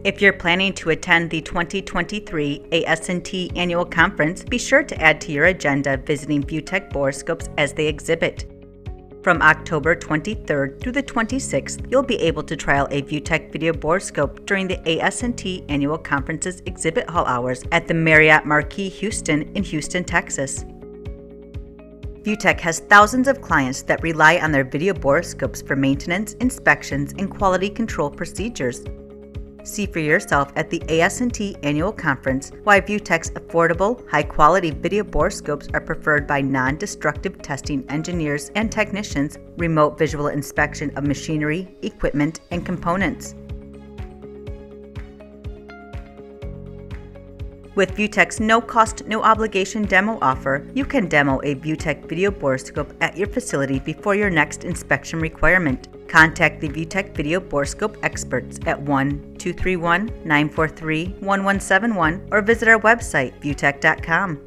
If you're planning to attend the 2023 ASNT Annual Conference, be sure to add to your agenda visiting ViewTech Borescopes as they exhibit. From October 23rd through the 26th, you'll be able to trial a ViewTech video borescope during the ASNT Annual Conference's exhibit hall hours at the Marriott Marquis Houston in Houston, Texas. ViewTech has thousands of clients that rely on their video borescopes for maintenance, inspections, and quality control procedures. See for yourself at the ASNT Annual Conference why ViewTech's affordable, high-quality video borescopes are preferred by non-destructive testing engineers and technicians, remote visual inspection of machinery, equipment, and components. With ViewTech's no-cost, no-obligation demo offer, you can demo a ViewTech video borescope at your facility before your next inspection requirement. Contact the ViewTech Video Borescope experts at 1-231-943-1171 or visit our website, viewtech.com.